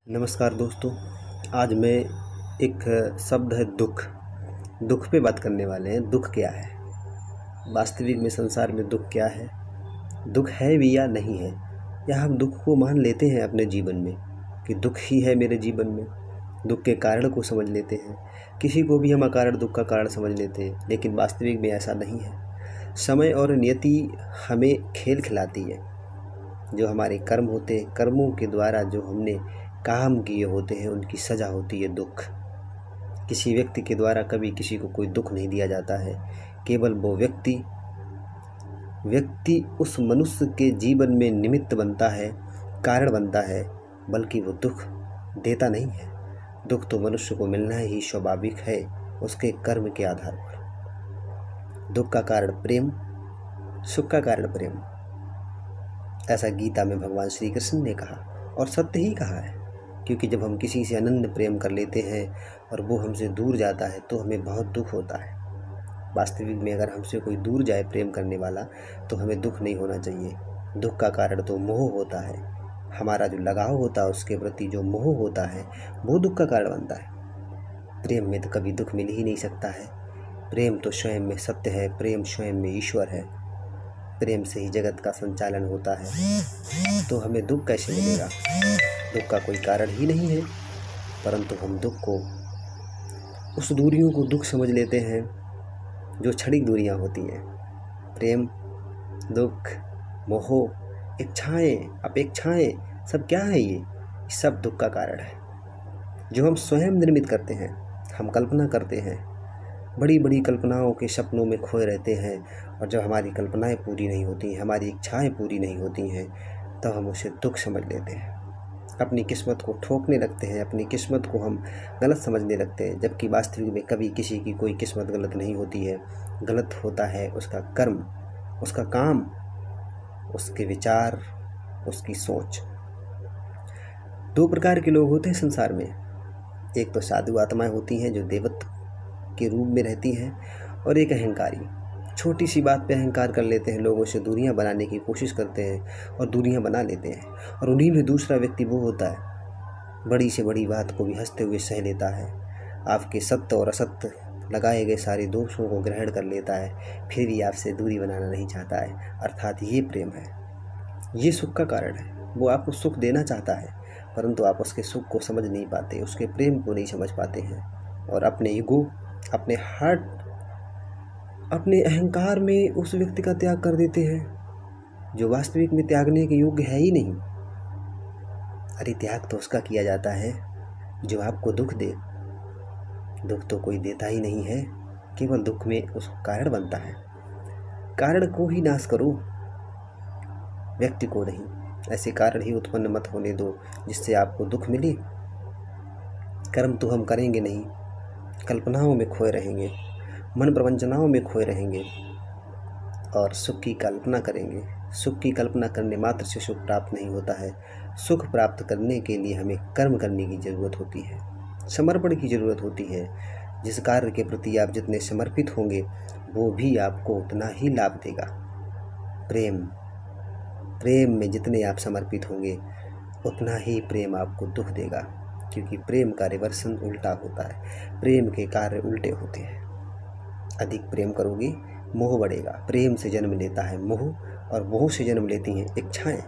नमस्कार दोस्तों। आज मैं एक शब्द है दुख। दुख पे बात करने वाले हैं। दुख क्या है, वास्तविक में संसार में दुख क्या है, दुख है भी या नहीं है, या हम दुख को मान लेते हैं अपने जीवन में कि दुख ही है मेरे जीवन में। दुख के कारण को समझ लेते हैं, किसी को भी हम अकारण दुख का कारण समझ लेते हैं, लेकिन वास्तविक में ऐसा नहीं है। समय और नियति हमें खेल खिलाती है। जो हमारे कर्म होते हैं, कर्मों के द्वारा जो हमने काम किए होते हैं, उनकी सज़ा होती है दुख। किसी व्यक्ति के द्वारा कभी किसी को कोई दुख नहीं दिया जाता है। केवल वो व्यक्ति उस मनुष्य के जीवन में निमित्त बनता है, कारण बनता है, बल्कि वो दुख देता नहीं है। दुख तो मनुष्य को मिलना ही स्वाभाविक है, उसके कर्म के आधार पर। दुख का कारण प्रेम, सुख का कारण प्रेम, ऐसा गीता में भगवान श्री कृष्ण ने कहा, और सत्य ही कहा है। क्योंकि जब हम किसी से अनन्य प्रेम कर लेते हैं और वो हमसे दूर जाता है तो हमें बहुत दुख होता है। वास्तविक में अगर हमसे कोई दूर जाए प्रेम करने वाला तो हमें दुख नहीं होना चाहिए। दुख का कारण तो मोह होता है। हमारा जो लगाव होता है उसके प्रति जो मोह होता है वो दुख का कारण बनता है। प्रेम में तो कभी दुख मिल ही नहीं सकता है। प्रेम तो स्वयं में सत्य है, प्रेम स्वयं में ईश्वर है। प्रेम से ही जगत का संचालन होता है, तो हमें दुख कैसे मिलेगा? दुख का कोई कारण ही नहीं है, परंतु हम दुख को, उस दूरियों को दुख समझ लेते हैं जो क्षणिक दूरियां होती हैं। प्रेम, दुख, मोह, इच्छाएं, अपेक्षाएं, सब क्या है? ये सब दुख का कारण है, जो हम स्वयं निर्मित करते हैं। हम कल्पना करते हैं, बड़ी बड़ी कल्पनाओं के सपनों में खोए रहते हैं, और जब हमारी कल्पनाएं पूरी नहीं होती हैं, हमारी इच्छाएं पूरी नहीं होती हैं, तब हम उसे दुख समझ लेते हैं। अपनी किस्मत को ठोकने लगते हैं, अपनी किस्मत को हम गलत समझने लगते हैं, जबकि वास्तविक में कभी किसी की कोई किस्मत गलत नहीं होती है। गलत होता है उसका कर्म, उसका काम, उसके विचार, उसकी सोच। दो प्रकार के लोग होते हैं संसार में। एक तो साधु आत्माएं होती हैं जो देवत्व के रूप में रहती हैं, और एक अहंकारी। छोटी सी बात पे अहंकार कर लेते हैं, लोगों से दूरियां बनाने की कोशिश करते हैं और दूरियां बना लेते हैं। और उन्हीं में दूसरा व्यक्ति वो होता है, बड़ी से बड़ी बात को भी हंसते हुए सह लेता है, आपके सत्य और असत्य लगाए गए सारे दोषों को ग्रहण कर लेता है, फिर भी आपसे दूरी बनाना नहीं चाहता है। अर्थात ये प्रेम है, ये सुख का कारण है। वो आपको सुख देना चाहता है, परंतु आप उसके सुख को समझ नहीं पाते, उसके प्रेम को नहीं समझ पाते हैं, और अपने ईगो, अपने हार्ट, अपने अहंकार में उस व्यक्ति का त्याग कर देते हैं जो वास्तविक में त्यागने के योग्य है ही नहीं। अरे त्याग तो उसका किया जाता है जो आपको दुख दे। दुख तो कोई देता ही नहीं है, केवल दुख में उस कारण बनता है। कारण को ही नाश करो, व्यक्ति को नहीं। ऐसे कारण ही उत्पन्न मत होने दो जिससे आपको दुख मिले। कर्म तो हम करेंगे नहीं, कल्पनाओं में खोए रहेंगे, मन प्रवंचनाओं में खोए रहेंगे, और सुख की कल्पना करेंगे। सुख की कल्पना करने मात्र से सुख प्राप्त नहीं होता है। सुख प्राप्त करने के लिए हमें कर्म करने की ज़रूरत होती है, समर्पण की ज़रूरत होती है। जिस कार्य के प्रति आप जितने समर्पित होंगे वो भी आपको उतना ही लाभ देगा। प्रेम में जितने आप समर्पित होंगे उतना ही प्रेम आपको दुख देगा, क्योंकि प्रेम का रिवर्सन उल्टा होता है। प्रेम के कार्य उल्टे होते हैं। अधिक प्रेम करोगे मोह बढ़ेगा। प्रेम से जन्म लेता है मोह, और मोह से जन्म लेती हैं इच्छाएं,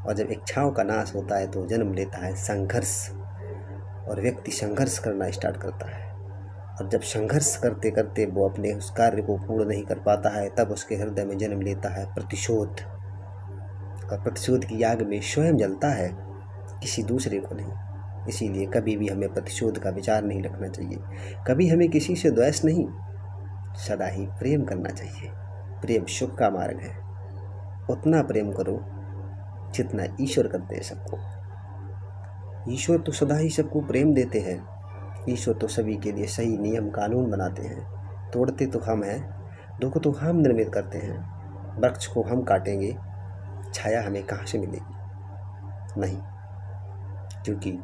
और जब इच्छाओं का नाश होता है तो जन्म लेता है संघर्ष, और व्यक्ति संघर्ष करना स्टार्ट करता है। और जब संघर्ष करते करते वो अपने उस कार्य को पूर्ण नहीं कर पाता है, तब उसके हृदय में जन्म लेता है प्रतिशोध, और प्रतिशोध की आग में स्वयं जलता है, किसी दूसरे को नहीं। इसीलिए कभी भी हमें प्रतिशोध का विचार नहीं रखना चाहिए। कभी हमें किसी से द्वेष नहीं, सदा ही प्रेम करना चाहिए। प्रेम सुख का मार्ग है। उतना प्रेम करो जितना ईश्वर करते हैं सबको। ईश्वर तो सदा ही सबको प्रेम देते हैं। ईश्वर तो सभी के लिए सही नियम कानून बनाते हैं। तोड़ते तो हम हैं, दुख तो हम निर्मित करते हैं। वृक्ष को हम काटेंगे, छाया हमें कहाँ से मिलेगी? नहीं, क्योंकि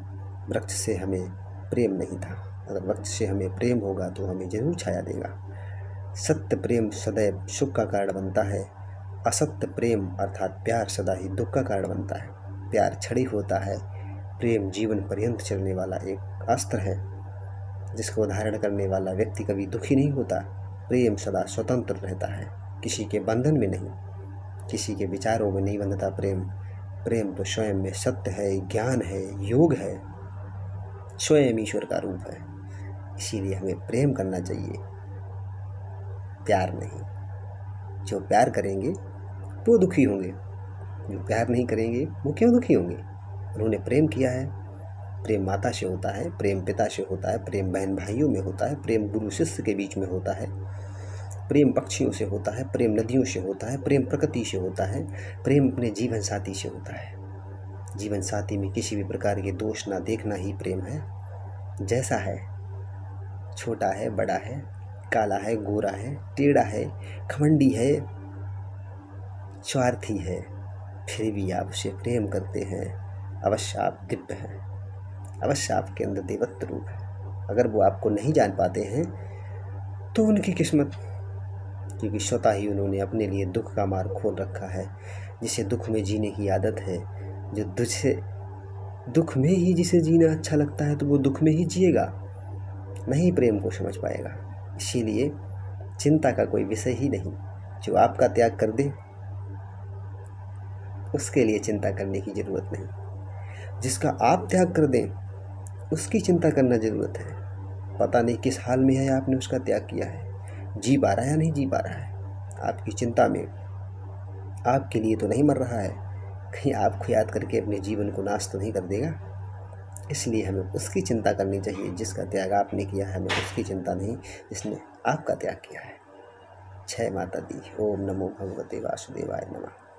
वृक्ष से हमें प्रेम नहीं था। अगर वृक्ष से हमें प्रेम होगा तो हमें जरूर छाया देगा। सत्य प्रेम सदैव सुख का कारण बनता है। असत्य प्रेम अर्थात प्यार सदा ही दुख का कारण बनता है। प्यार क्षणिक होता है, प्रेम जीवन पर्यंत चलने वाला एक अस्त्र है, जिसको धारण करने वाला व्यक्ति कभी दुखी नहीं होता। प्रेम सदा स्वतंत्र रहता है, किसी के बंधन में नहीं, किसी के विचारों में नहीं बंधता। प्रेम तो स्वयं में सत्य है, ज्ञान है, योग है, स्वयं ईश्वर का रूप है। इसीलिए हमें प्रेम करना चाहिए, प्यार नहीं। जो प्यार करेंगे वो दुखी होंगे, जो प्यार नहीं करेंगे वो क्यों दुखी होंगे? उन्होंने प्रेम किया है। प्रेम माता से होता है, प्रेम पिता से होता है, प्रेम बहन भाइयों में होता है, प्रेम गुरु शिष्य के बीच में होता है, प्रेम पक्षियों से होता है, प्रेम नदियों से होता है, प्रेम प्रकृति से होता है, प्रेम अपने जीवन साथी से होता है। जीवन साथी में किसी भी प्रकार के दोष ना देखना ही प्रेम है। जैसा है, छोटा है, बड़ा है, काला है, गोरा है, टेढ़ा है, घमंडी है, स्वार्थी है, फिर भी आप उसे प्रेम करते हैं। अवश्य आप दिव्य हैं, अवश्य आपके अंदर देवत्व रूप है। अगर वो आपको नहीं जान पाते हैं तो उनकी किस्मत, क्योंकि स्वतः ही उन्होंने अपने लिए दुख का मार्ग खोल रखा है। जिसे दुख में जीने की आदत है, जो दुख में ही जिसे जीना अच्छा लगता है, तो वो दुख में ही जिएगा, नहीं प्रेम को समझ पाएगा। इसीलिए चिंता का कोई विषय ही नहीं। जो आपका त्याग कर दे उसके लिए चिंता करने की ज़रूरत नहीं। जिसका आप त्याग कर दें उसकी चिंता करना ज़रूरत है। पता नहीं किस हाल में है आपने उसका त्याग किया है, जी पा रहा है या नहीं जी पा रहा है। आपकी चिंता में आपके लिए तो नहीं मर रहा है, कहीं आपको याद करके अपने जीवन को नाश तो नहीं कर देगा। इसलिए हमें उसकी चिंता करनी चाहिए जिसका त्याग आपने किया है, हमें उसकी चिंता नहीं जिसने आपका त्याग किया है। जय माता दी। ओम नमो भगवते वासुदेवाय नमः।